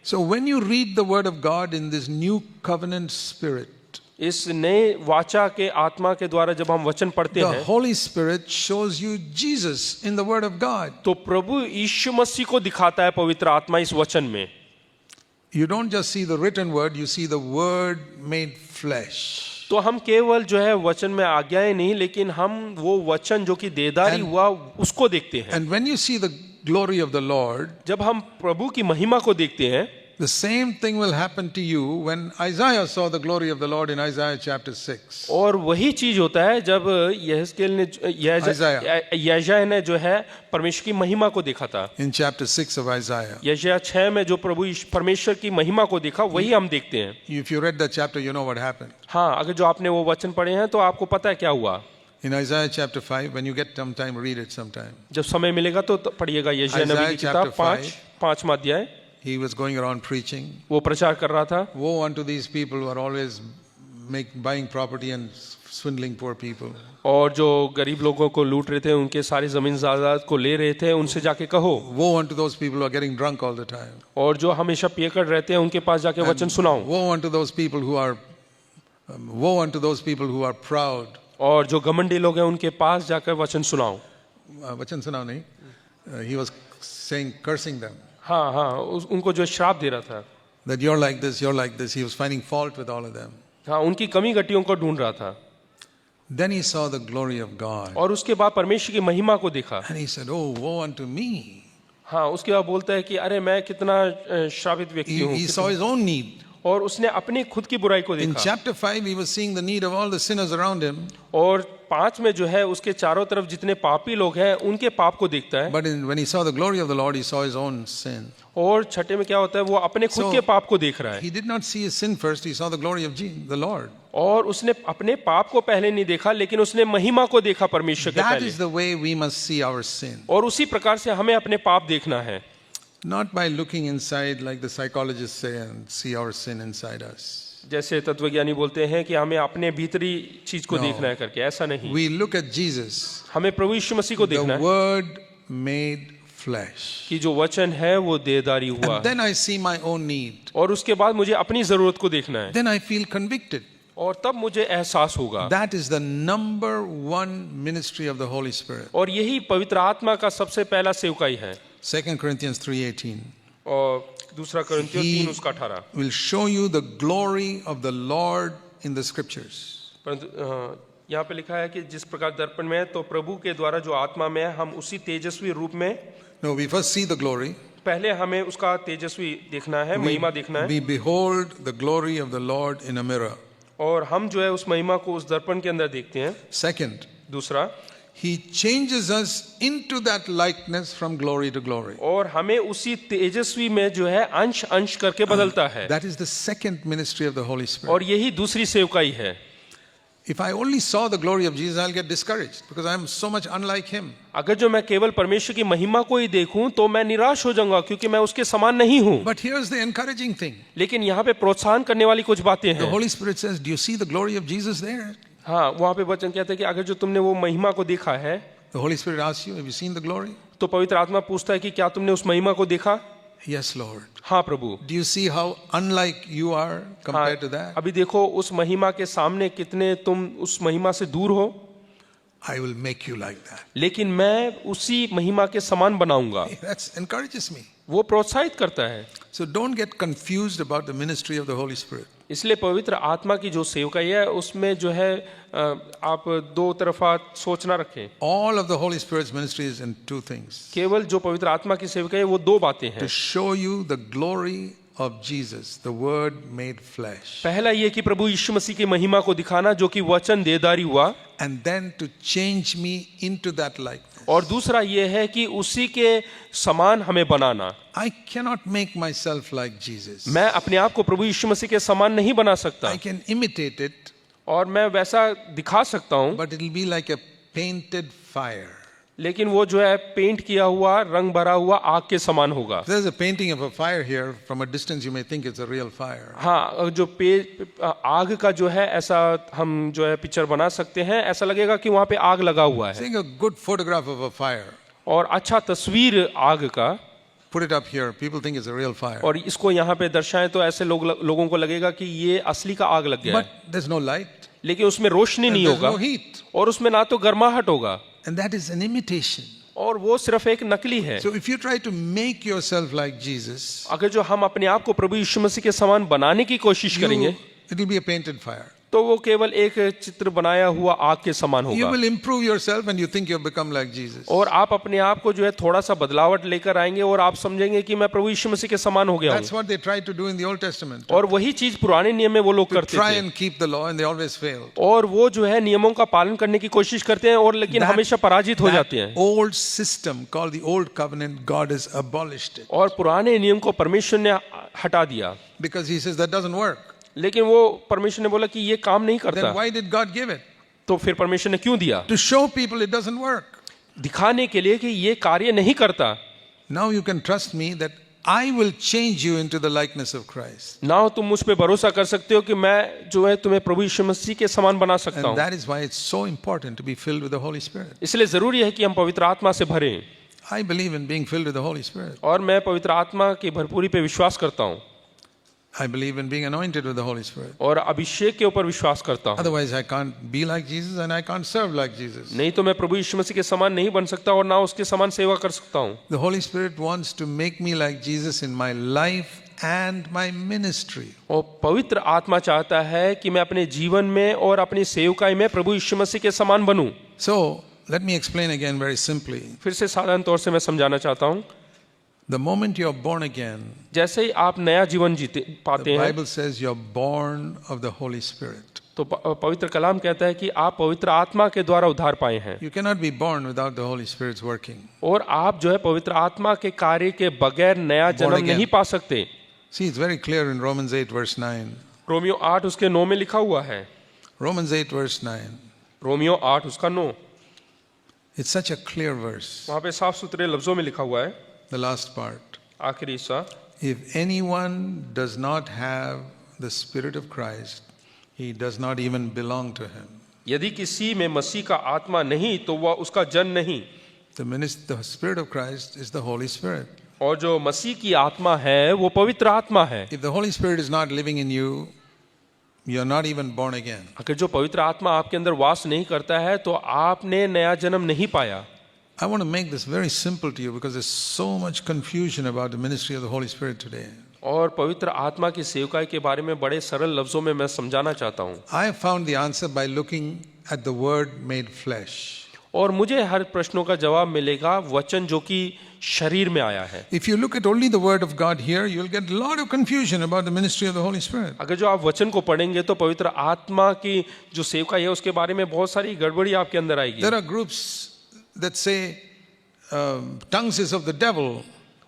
So when you read the word of God in this new covenant spirit, इस नए वाचा के आत्मा के द्वारा जब हम वचन पढ़ते the हैं, Holy Spirit shows you Jesus in the word of God. तो प्रभु यीशु मसीह को दिखाता है पवित्र आत्मा इस वचन में. You don't just see the written word, you see the word made flesh. तो हम केवल जो है वचन में आज्ञाएं नहीं, लेकिन हम वो वचन जो कि देदारी हुआ उसको देखते हैं. And when you see the glory of the Lord, जब हम प्रभु की महिमा को देखते हैं, the same thing will happen to you when Isaiah saw the glory of the Lord in Isaiah chapter 6. और वही चीज होता है जब यहेजकेल ने यशायाह ने जो है परमेश्वर की महिमा को देखा था. In chapter 6 of Isaiah. यशायाह 6 में जो प्रभु परमेश्वर की महिमा को देखा वही हम देखते हैं. If you read that chapter, you know what happened. हाँ, अगर जो आपने वो वचन पढ़े हैं तो आपको पता है क्या हुआ. In Isaiah chapter 5, when you get some time, read it sometime. जब समय मिलेगा तो पढ़िएगा यशायाह नबी की किताब 5वां अध्याय. He was going around preaching. वो प्रचार कर रहा था. Woe unto these people who are always buying property and swindling poor people. और जो गरीब लोगों को लूट रहे थे, उनके सारी जमीन जायदाद को ले रहे थे, उनसे जाके कहो. Woe unto those people who are getting drunk all the time. और जो हमेशा पियकर रहते हैं, उनके पास जाके वचन सुनाओ. Woe unto those people who are proud. और जो घमंडी लोग हैं, उनके पास जाकर वचन सुनाओ. वचन सुनाओ नहीं. He was saying, cursing them. हाँ हाँ, उनको जो श्राप दे रहा था. That you're like this, you're like this. He was finding fault with all of them. हाँ, उनकी कमी घटियों को ढूंढ रहा था. Then he saw the glory of God. और उसके बाद परमेश्वर की महिमा को देखा. And he said, "Oh, woe unto me." हाँ, उसके बाद बोलता है कि अरे मैं कितना श्रापित व्यक्ति हूँ. He saw his own need. और उसने अपनी खुद की बुराई को In देखा. chapter 5, he was seeing the need of all the sinners around him. और 5 में जो है उसके चारों तरफ जितने पापी लोग हैं उनके पाप को देखता है. But when he saw the glory of the Lord, he saw his own sin. और छठे में क्या होता है, वो अपने खुद के पाप को देख रहा है. He did not see his sin first, he saw the glory of the Lord. और उसने अपने पाप को पहले नहीं देखा, लेकिन उसने महिमा को देखा परमेश्वर के That पहले. is the way we must see our sin. और उसी प्रकार से हमें अपने पाप देखना है. Not by looking inside like the psychologists say and see our sin inside us. जैसे तत्वज्ञानी बोलते हैं कि हमें अपने भीतरी चीज को देखना है करके, ऐसा नहीं. We look at Jesus, हमें प्रभु यीशु मसीह को देखना the है word made flesh. कि जो वचन है वो देहधारी हुआ. And then I see my own need. और उसके बाद मुझे अपनी जरूरत को देखना है. Then I feel convicted. और तब मुझे एहसास होगा. That is the number one ministry of the Holy Spirit. और यही पवित्र आत्मा का सबसे पहला सेवकाई है. 2 Corinthians 3:18. और दूसरा कोरिन्थियों 3 उसका 18. Will show you the glory of the Lord in the scriptures. परंतु यहाँ पे लिखा है कि जिस प्रकार दर्पण में है, तो प्रभु के द्वारा जो आत्मा में है, हम उसी तेजस्वी रूप में. No, we first see the glory. पहले हमें उसका तेजस्वी देखना है, महिमा देखना है. We behold the glory of the Lord in a mirror. और हम जो है उस महिमा को उस दर्पण के अंदर देखते हैं. Second, दूसरा, He changes us into that likeness from glory to glory. और हमें उसी तेजस्वी में जो है अंश अंश करके बदलता है. That is the second ministry of the Holy Spirit. और यही दूसरी सेवकाई है. If I only saw the glory of Jesus, I'll get discouraged because I am so much unlike him. अगर जो मैं केवल परमेश्वर की महिमा को ही देखूं तो मैं निराश हो जाऊंगा, क्योंकि मैं उसके समान नहीं हूं. But here's the encouraging thing. लेकिन यहाँ पे प्रोत्साहन करने वाली कुछ बातें The हैं. Holy Spirit says, "Do you see the glory of Jesus there?" हाँ, वहाँ पे वचन कहता है कि अगर जो तुमने वो महिमा को देखा है, The Holy Spirit asks you, "Have you seen the glory?" तो पवित्र आत्मा पूछता है कि क्या तुमने उस महिमा को देखा? Yes, Lord. हाँ प्रभु. Do you see how unlike you are compared to that? अभी देखो उस महिमा के सामने कितने तुम उस महिमा से दूर हो. I will make you like that. लेकिन मैं उसी महिमा के समान बनाऊंगा. That encourages me. वो प्रोत्साहित करता है. So don't get confused about the ministry of the Holy Spirit. इसलिए पवित्र आत्मा की जो सेवकाई है उसमें जो है आप दो तरफा सोच ना रखें. All of the Holy Spirit's ministry is in two things. केवल जो पवित्र आत्मा की सेवकाई है वो दो बातें हैं. To show you the glory of Jesus, the Word made flesh. पहला ये कि प्रभु यीशु मसीह की महिमा को दिखाना जो कि वचन देहधारी हुआ. And then to change me into that likeness. और दूसरा ये है कि उसी के समान हमें बनाना. I cannot make myself like Jesus. मैं अपने आप को प्रभु यीशु मसीह के समान नहीं बना सकता. I can imitate it. और मैं वैसा दिखा सकता हूँ. But it will be like a painted fire. लेकिन वो जो है पेंट किया हुआ, रंग भरा हुआ आग के समान होगा. There's a painting of a fire here. From a distance, you may think it's a real fire. हाँ, जो आग का जो है ऐसा हम जो है पिक्चर बना सकते हैं, ऐसा लगेगा कि वहाँ पे आग लगा हुआ है. Seeing a good photograph of a fire. और अच्छा तस्वीर आग का. put it up here. People think it's a real fire. और इसको यहाँ पे दर्शाएं तो ऐसे लोगों को लगेगा कि ये असली का आग लग गया But है, there's no light. लेकिन उसमें रोशनी And नहीं there's होगा no heat. और उसमें ना तो गर्माहट होगा, And that is an imitation. और वो सिर्फ एक नकली है। So if you try to make yourself like Jesus, अगर जो हम अपने आप को प्रभु यीशु मसीह के समान बनाने की कोशिश करेंगे it will be a painted fire. तो वो केवल एक चित्र बनाया हुआ आग के समान You होगा, will improve yourself and you think you've become like Jesus. और आप अपने आप को जो है थोड़ा सा बदलावट लेकर आएंगे और आप समझेंगे कि मैं प्रभु यीशु मसीह के समान हो गया That's हूँ। what they tried to do in the Old Testament. और वही चीज पुराने नियम में वो लोग To करते try थे, and keep the law, and they always failed. और वो जो है नियमों का पालन करने की कोशिश करते हैं और लेकिन That- हमेशा पराजित हो That जाते हैं। old system called the Old Covenant, God has abolished it. और पुराने नियम को परमेश्वर ने हटा दिया, Because he says that doesn't work. लेकिन वो परमेश्वर ने बोला कि ये काम नहीं करता, Then why did God give it? तो फिर परमेश्वर ने क्यों दिया? To show people it doesn't work. दिखाने के लिए कि ये कार्य नहीं करता। Now you can trust me that I will change you into the likeness of Christ. ना तुम मुझ पे भरोसा कर सकते हो कि मैं जो है तुम्हें प्रभु यीशु मसीह के समान बना सकता And हूँ। that is why it's so important to be filled with the Holy Spirit. इसलिए जरूरी है कि हम पवित्र आत्मा से भरें, I believe in being filled with the Holy Spirit. और मैं पवित्र आत्मा की भरपूरी पे विश्वास करता हूँ, I believe in being anointed with the Holy Spirit. और अभिषेक के ऊपर विश्वास करता हूँ। Otherwise, I can't be like Jesus and I can't serve like Jesus. नहीं तो मैं प्रभु यीशु मसीह के समान नहीं बन सकता और ना उसके समान सेवा कर सकता हूँ। The Holy Spirit wants to make me like Jesus in my life and my ministry. और पवित्र आत्मा चाहता है कि मैं अपने जीवन में और अपनी सेवकाई में प्रभु यीशु मसीह के समान बनूं। So, let me explain again very simply. फिर से साधारण तौर से मैं समझाना चाहता हूँ, The moment you're born again, जैसे ही आप नया जीवन जीते the पाते हैं Bible says you're born of the Holy Spirit. तो पवित्र कलाम कहता है कि आप पवित्र आत्मा के द्वारा उद्धार पाए हैं, You cannot be born without the Holy Spirit's working. और आप जो है पवित्र आत्मा के कार्य के बगैर नया जन्म again. नहीं पा सकते। See, it's very clear in Romans 8 verse 9. Romeo 8 उसके 9 में लिखा हुआ है, Romans 8 verse 9. रोमियो 8 उसका 9, It's such a clear verse. वहां पे साफ सुथरे लफ्जों में लिखा हुआ है, The last part. आखिरी हिस्सा, If anyone does not have the Spirit of Christ, he does not even belong to him. यदि किसी में मसीह का आत्मा नहीं तो वह उसका जन नहीं। The Spirit of Christ is the Holy Spirit. और जो मसीह की आत्मा है वो पवित्र आत्मा है। If the Holy Spirit is not living in you, you're not even born again. अगर जो पवित्र आत्मा आपके अंदर वास नहीं करता है तो आपने नया जन्म नहीं पाया। I want to make this very simple to you because there's so much confusion about the ministry of the Holy Spirit today. और पवित्र आत्मा की सेवकाई के बारे में बड़े सरल लफ्जों में मैं समझाना चाहता हूँ। I have found the answer by looking at the Word made flesh. और मुझे हर प्रश्नों का जवाब मिलेगा वचन जो कि शरीर में आया है। If you look at only the Word of God here, you'll get a lot of confusion about the ministry of the Holy Spirit. अगर जो आप वचन को पढ़ेंगे तो पवित्र आत्मा की जो सेवकाई है उसके बारे में बहुत सारी गड़बड़ी आपके अंदर आएगी। There are groups that say tongues is of the devil,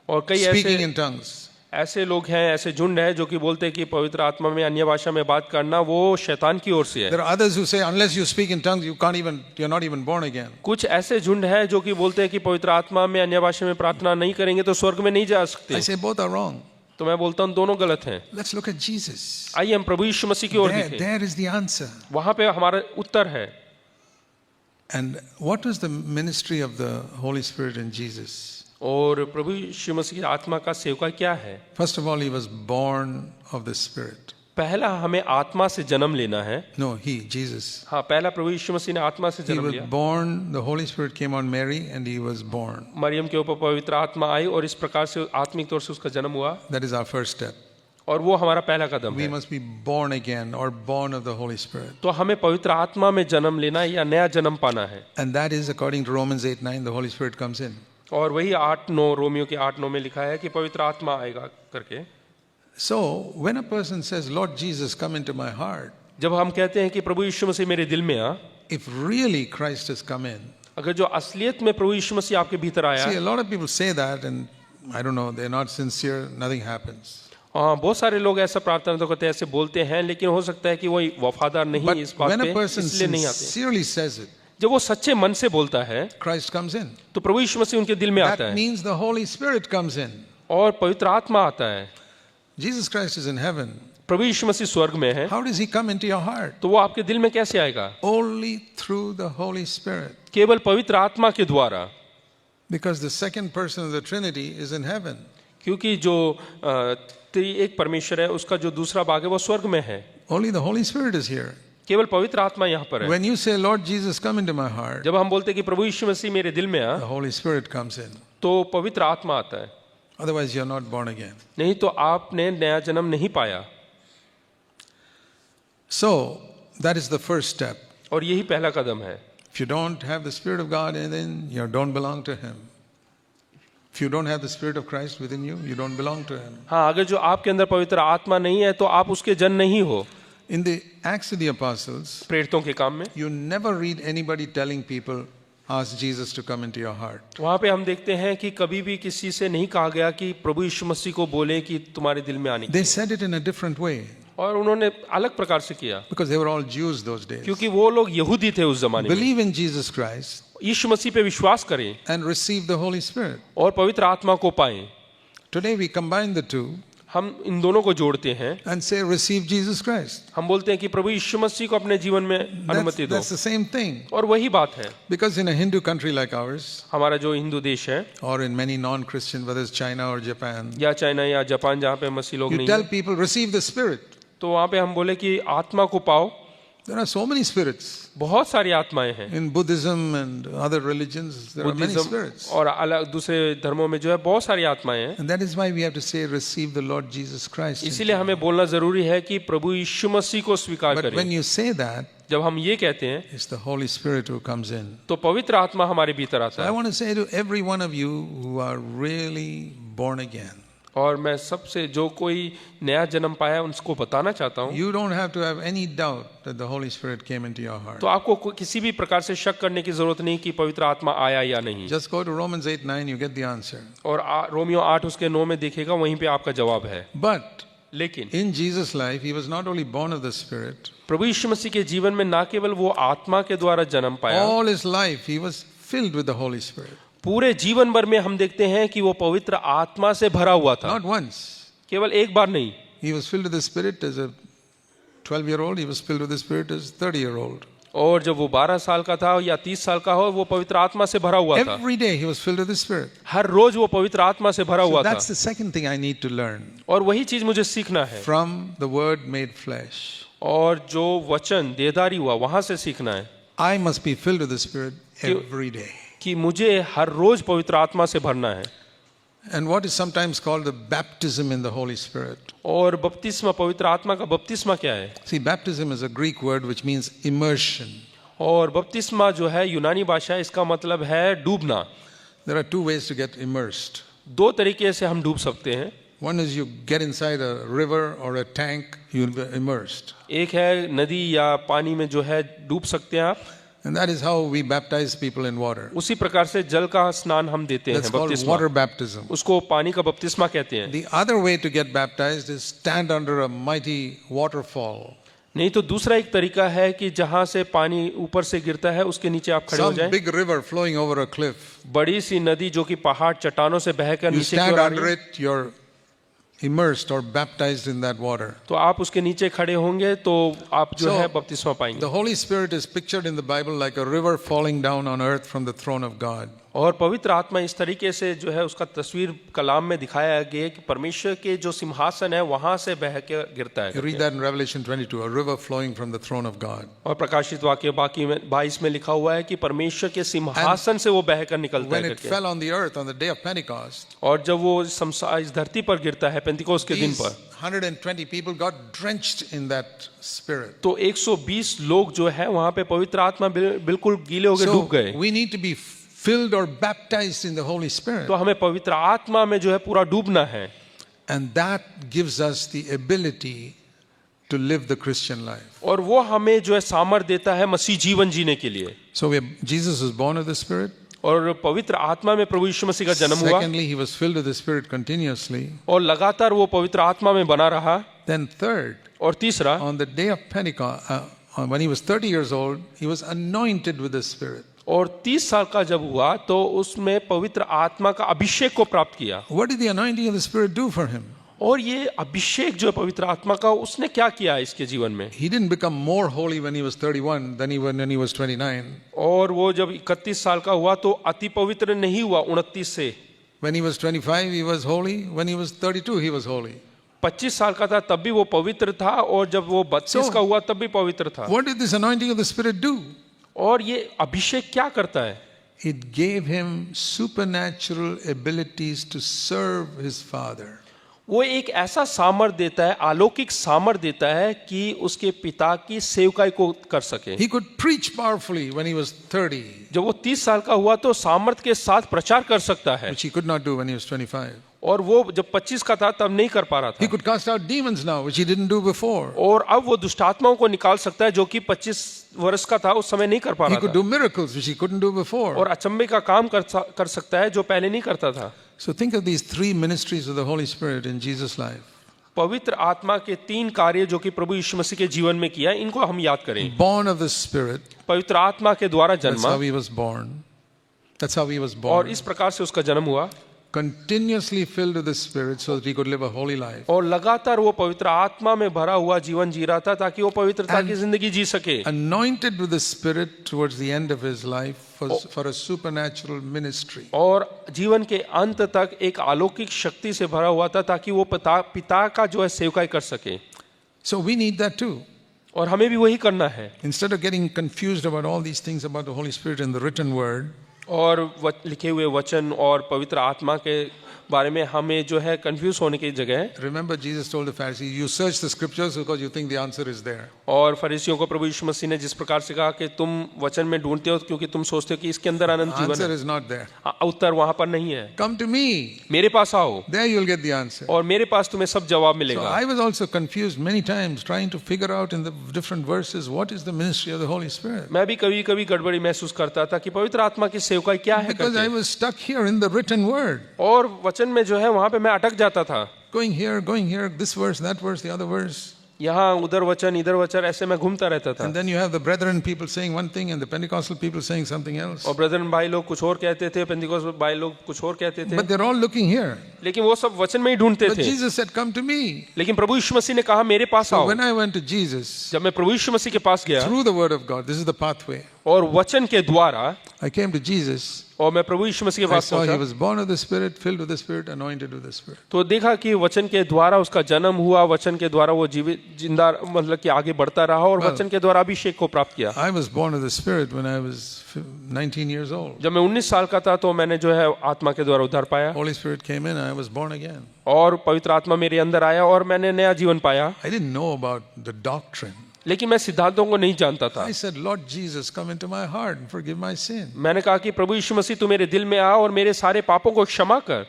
और कई speaking in tongues. ऐसे लोग हैं, ऐसे झुंड है जो कि बोलते हैं कि पवित्र आत्मा में अन्य भाषा में बात करना वो शैतान की ओर से है। There are others who say unless you speak in tongues, you're not even born again. कुछ ऐसे झुंड है जो कि बोलते हैं कि पवित्र आत्मा में अन्य भाषा में प्रार्थना नहीं करेंगे तो स्वर्ग में नहीं जा सकते। I say both are wrong. तो मैं बोलता हूँ दोनों गलत हैं। Let's look at Jesus. आइए हम प्रभु यीशु मसीह की ओर देखें, There is the answer. वहां पे हमारा उत्तर है। And what was the ministry of the Holy Spirit in Jesus? और प्रभु यीशु मसीह की आत्मा का सेवका क्या है? First of all, he was born of the Spirit. पहला हमें आत्मा से जन्म लेना है। No, Jesus. हाँ, पहला प्रभु यीशु मसीह ने आत्मा से He जन्म was लिया। born, the Holy Spirit came on Mary and he was born. Maryam के ऊपर पवित्र आत्मा आई और इस प्रकार से आत्मिक तौर से उसका जन्म हुआ, That is our first step. और वो हमारा पहला कदम We है। must be born again or born of the Holy Spirit. तो हमें पवित्र आत्मा में जन्म लेना या नया जन्म पाना है, And that is according to Romans 8:9, the Holy Spirit comes in. और वही 8:9 रोमियो के 8:9 में लिखा है कि पवित्र आत्मा आएगा करके। So, when a person says, Lord Jesus, come into my heart, जब हम कहते हैं कि प्रभु यीशु मसीह मेरे दिल में आ, if really Christ has come in, अगर जो असलियत में प्रभु यीशु मसीह आपके भीतर आया, see, a lot of people say that and I don't know, they're not sincere, nothing happens. हाँ, बहुत सारे लोग ऐसा प्रार्थना तो करते हैं, ऐसे बोलते हैं, लेकिन हो सकता है कि वो वफादार नहीं But इस बात when a पे, person इसलिए नहीं आते। sincerely says it, जब वो सच्चे मन से बोलता है Christ comes in. तो प्रभु यीशु मसीह उनके दिल में आता That है means the Holy Spirit comes in. और पवित्र आत्मा आता है। Jesus Christ is in heaven. प्रभु यीशु मसीह स्वर्ग में है, How does he come into your heart? तो वो आपके दिल में कैसे आएगा? Only through the Holy Spirit. केवल पवित्र आत्मा के द्वारा। Because the second person of the Trinity is in heaven. क्योंकि जो एक परमेश्वर है उसका जो दूसरा भाग है वो स्वर्ग में है. Only the Holy Spirit is here. केवल पवित्र आत्मा यहाँ पर है. When you say, Lord Jesus, come into my heart, जब हम बोलते हैं कि प्रभु यीशु मसीह मेरे दिल में आ, the Holy Spirit comes in. तो पवित्र आत्मा आता है. Otherwise, you're not born again. नहीं तो आपने नया जन्म नहीं पाया. So, that is the first step. और यही पहला कदम है. If you don't have the Spirit of God in, then you don't belong to Him. If you don't have the Spirit of Christ within you, you don't belong to Him. हाँ, अगर जो आपके अंदर पवित्र आत्मा नहीं है तो आप उसके जन नहीं हो. In the Acts of the Apostles, प्रेरितों के काम में you never read anybody telling people, ask Jesus to come into your heart. वहाँ पे हम देखते हैं कि कभी भी किसी से नहीं कहा गया कि प्रभु यीशु मसीह को बोले कि तुम्हारे दिल में आने की. They said it in a different way. और उन्होंने अलग प्रकार से किया. Because they were all Jews those days. क्योंकि वो लोग यहूदी थे उस जमाने में. Believe in Jesus Christ यीशु मसीह पे विश्वास करें and receive the Holy Spirit. और पवित्र आत्मा को पाएं. Today we combine the two हम इन दोनों को जोड़ते हैं. and say receive Jesus Christ. हम बोलते हैं कि प्रभु यीशु मसीह को अपने जीवन में अनुमति दो. That's the same thing. और वही बात है. Because in a Hindu country like ours, हमारा जो हिंदू देश है or in many non-Christian, whether it's China or Japan, या चाइना या जापान जहाँ पे मसीह लोग you नहीं tell हैं, people receive the Spirit. तो वहाँ पे हम बोले कि आत्मा को पाओ. There are so many spirits. बहुत सारी आत्माएं हैं. In Buddhism and other religions, there are many Buddhism spirits. और अलग दूसरे धर्मों में जो है बहुत सारी आत्माएं हैं. And that is why we have to say receive the Lord Jesus Christ. इसीलिए हमें बोलना जरूरी है कि प्रभु यीशु मसीह को स्वीकार But when करें. you say that, जब हम ये कहते हैं it's the Holy Spirit who comes in. तो पवित्र आत्मा हमारे भीतर आता I है. want to say to every one of you who are really born again, और मैं सबसे जो कोई नया जन्म पाया है उनको बताना चाहता हूँ. you don't have to have any doubt that the Holy Spirit came into your heart. तो आपको किसी भी प्रकार से शक करने की जरूरत नहीं कि पवित्र आत्मा आया या नहीं. Just go to Romans 8:9, you get the answer. और रोमियो 8 उसके 9 में देखिएगा, वहीं पे आपका जवाब है. But लेकिन in Jesus' life, he was not only born of the Spirit, प्रभु यीशु मसीह के जीवन में न केवल वो आत्मा के द्वारा जन्म पाया, all his life he was filled with the Holy Spirit. पूरे जीवन भर में हम देखते हैं कि वो पवित्र आत्मा से भरा हुआ था. Not once. केवल एक बार नहीं. He was filled with the Spirit as a 12-year-old. He was filled with the Spirit as a 30-year-old. और जब वो 12 साल का था या 30 साल का हो, वो पवित्र आत्मा से भरा हुआ था. Every day he was filled with the Spirit. हर रोज वो पवित्र आत्मा से भरा So हुआ था. that's the second thing I need to learn और वही चीज मुझे सीखना है. from the Word made flesh. और जो वचन देहधारी हुआ वहां से सीखना है I must be filled with the Spirit every day. कि मुझे हर रोज पवित्र आत्मा से भरना है. And what is sometimes called the baptism in the Holy Spirit. और बपतिस्मा, पवित्र आत्मा का बपतिस्मा क्या है? See, baptism is a Greek word which means immersion. और बपतिस्मा जो है यूनानी भाषा, इसका मतलब है डूबना. There are two ways to get immersed. दो तरीके से हम डूब सकते हैं. One is you get inside a river or a tank, you'll be immersed. एक है नदी या पानी में जो है डूब सकते हैं आप. And that is how we baptize people in water. उसी प्रकार से जल का स्नान हम देते हैं, That's called बपतिस्मा. water baptism. उसको पानी का बपतिस्मा कहते हैं. The other way to get baptized is stand under a mighty waterfall. नहीं तो दूसरा एक तरीका है कि जहां से पानी ऊपर से गिरता है उसके नीचे आप खड़े हो Some जाएं. big river flowing over a cliff. बड़ी सी नदी जो कि पहाड़ चट्टानों से बहकर You नीचे की stand ओर आ रही under है. it, you're immersed or baptized in that water. तो आप उसके नीचे खड़े होंगे तो आप जो So, है बपतिस्मा पाएंगे. The Holy Spirit is pictured in the Bible like a river falling down on earth from the throne of God. और पवित्र आत्मा इस तरीके से जो है उसका तस्वीर कलाम में दिखाया गया कि परमेश्वर के जो सिंहासन है वहां से बह के गिरता You है. read that in Revelation 22, a river flowing from the throne of God. और प्रकाशित वाक्य बाकी में 22 में लिखा हुआ है कि परमेश्वर के सिंहासन से वो बहकर निकलता When है it करके. fell on the earth on the day of Pentecost, और जब वो इस धरती पर गिरता है पेंतिकोस्त के दिन these पर, 120 people got drenched in that spirit. तो 120 लोग जो है वहां पे पवित्र आत्मा बिल्कुल गीले होकर So डूब गए. we need to be filled or baptized in the Holy Spirit. तो हमें पवित्र आत्मा में जो है पूरा डूबना है. And that gives us the ability to live the Christian life. और वो हमें जो है सामर्थ देता है मसीह जीवन जीने के लिए. So Jesus was born of the Spirit. और पवित्र आत्मा में प्रभु यीशु मसीह का जन्म हुआ. Secondly, he was filled with the Spirit continuously. और लगातार वो पवित्र आत्मा में बना रहा. Then third, और तीसरा, on the day of Pentecost, when he was 30 years old, he was anointed with the Spirit. और 30 साल का जब हुआ तो उसमें पवित्र आत्मा का अभिषेक को प्राप्त किया. What did the anointing of the Spirit do for him? और ये अभिषेक जो है पवित्र आत्मा का, उसने क्या किया इसके जीवन में? He didn't become more holy when he was 31 than when he was 29. और वो जब 31 साल का हुआ तो अति पवित्र नहीं हुआ 29 से। When he was 25, he was holy. When he was 32, he was holy. 25 साल का था तब भी वो पवित्र था, और जब वो 32 का हुआ तब भी पवित्र था। What did this anointing of the Spirit do? और ये अभिषेक क्या करता है? It gave him supernatural abilities to serve his Father. वो एक ऐसा सामर्थ देता है, अलौकिक सामर्थ देता है कि उसके पिता की सेवकाई को कर सके। He could preach powerfully when he was 30, जब वो 30 साल का हुआ तो सामर्थ के साथ प्रचार कर सकता है, which he could not do when he was 25. और वो जब 25 का था तब नहीं कर पा रहा He था। could cast out demons now, which he didn't do before. और अब वो दुष्ट आत्माओं को निकाल सकता है जो कि 25 वर्ष का था, उस समय नहीं कर पा He रहा could था। do miracles, which he couldn't do before. और अचंभे का काम कर सकता है जो पहले नहीं करता था। So think of these three ministries of the Holy Spirit in Jesus' life. पवित्र आत्मा के 3 कार्य जो कि प्रभु यीशु मसीह के जीवन में किया, इनको हम याद करें। Born of the Spirit. पवित्र आत्मा के द्वारा That's जन्मा, how he was born. That's how he was और born. इस प्रकार से उसका जन्म हुआ, Continuously filled with the Spirit so that he could live a holy life. और लगातार वो पवित्र आत्मा में भरा हुआ जीवन जी रहा था ताकि वो पवित्रता की जिंदगी जी सके। Anointed with the Spirit towards the end of his life for a supernatural ministry. और जीवन के अंत तक एक अलौकिक शक्ति से भरा हुआ था ताकि वो पिता का जो है सेवकाई कर सके। So we need that too. और हमें भी वही करना है। Instead of getting confused about all these things about the Holy Spirit in the written word, और लिखे हुए वचन और पवित्र आत्मा के बारे में हमें जो है कंफ्यूज होने की जगह, remember Jesus told the Pharisees, you search the scriptures because you think the answer is there. और फरीसियों को प्रभु यीशु मसीह ने जिस प्रकार से कहा कि तुम वचन में ढूंढते हो क्योंकि तुम सोचते हो कि इसके अंदर अनंत जीवन Answer है। is not there. उत्तर वहां पर नहीं है। Come to me. मेरे पास आओ, There you'll get the answer. और मेरे पास तुम्हें सब जवाब So मिलेगा। I was also confused many times trying to figure out in the different verses what is the ministry of the Holy Spirit. मैं भी कभी कभी गड़बड़ी महसूस करता था कि पवित्र आत्मा की सेवकाई क्या है Because I करके। was stuck here in the written word. और वचन में जो है वहां पे मैं अटक जाता था, Going here, this verse, that verse, the other verse. यहाँ उधर वचन इधर वचन, ऐसे मैं घूमता रहता था। And then you have the brethren people saying one thing and the Pentecostal people saying something else. और ब्रदरन भाई लोग कुछ और कहते थे, पेंतिकोस्त भाई लोग कुछ और कहते थे, But they're all looking here. लेकिन वो सब वचन में ही ढूंढते But थे। Jesus said, come to me. लेकिन प्रभु यीशु मसीह ने कहा मेरे पास So आओ। when I went to Jesus, जब मैं प्रभु यीशु मसीह के पास गया through the word of God, this is the pathway. और वचन के द्वारा, I came to Jesus. और मैं प्रभु यीशु मसीह के I पास saw he पहुंचा, was born of the Spirit, filled with the Spirit, anointed with the Spirit. तो देखा कि वचन के द्वारा उसका जन्म हुआ, वचन के द्वारा वो जिंदा मतलब कि आगे बढ़ता रहा, और वचन के द्वारा अभिषेक को प्राप्त किया। I was born of the Spirit when I was 19 years old. जब मैं 19 साल का था तो मैंने जो है आत्मा के द्वारा उद्धार पाया, Holy Spirit came in, I was born again. और पवित्र आत्मा मेरे अंदर आया और मैंने नया जीवन पाया। I didn't know about the doctrine. लेकिन मैं सिद्धांतों को नहीं जानता था। I said, Lord Jesus, come into my heart and forgive my sin. मैंने कहा कि प्रभु यीशु मसीह तू मेरे दिल में आ और मेरे सारे पापों को क्षमा कर।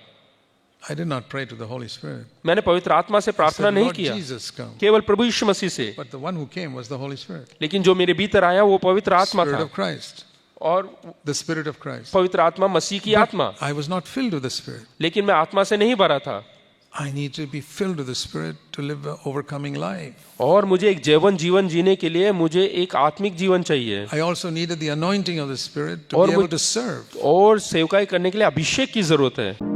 I did not pray to the Holy Spirit. मैंने पवित्र आत्मा से I प्रार्थना said, नहीं Lord किया, Jesus, come. केवल प्रभु यीशु मसीह से। But the one who came was the Holy Spirit. लेकिन जो मेरे भीतर आया वो पवित्र आत्मा Spirit था, of Christ. और The Spirit of Christ. पवित्र आत्मा मसीह की आत्मा। I was not filled with the Spirit. लेकिन मैं आत्मा से नहीं भरा था, I need to be filled with the Spirit to live an overcoming life. और मुझे एक जीवन जीने के लिए मुझे एक आत्मिक जीवन चाहिए, I also needed the anointing of the Spirit to और be able मुझ- to serve. और सेवकाई करने के लिए अभिषेक की जरूरत है।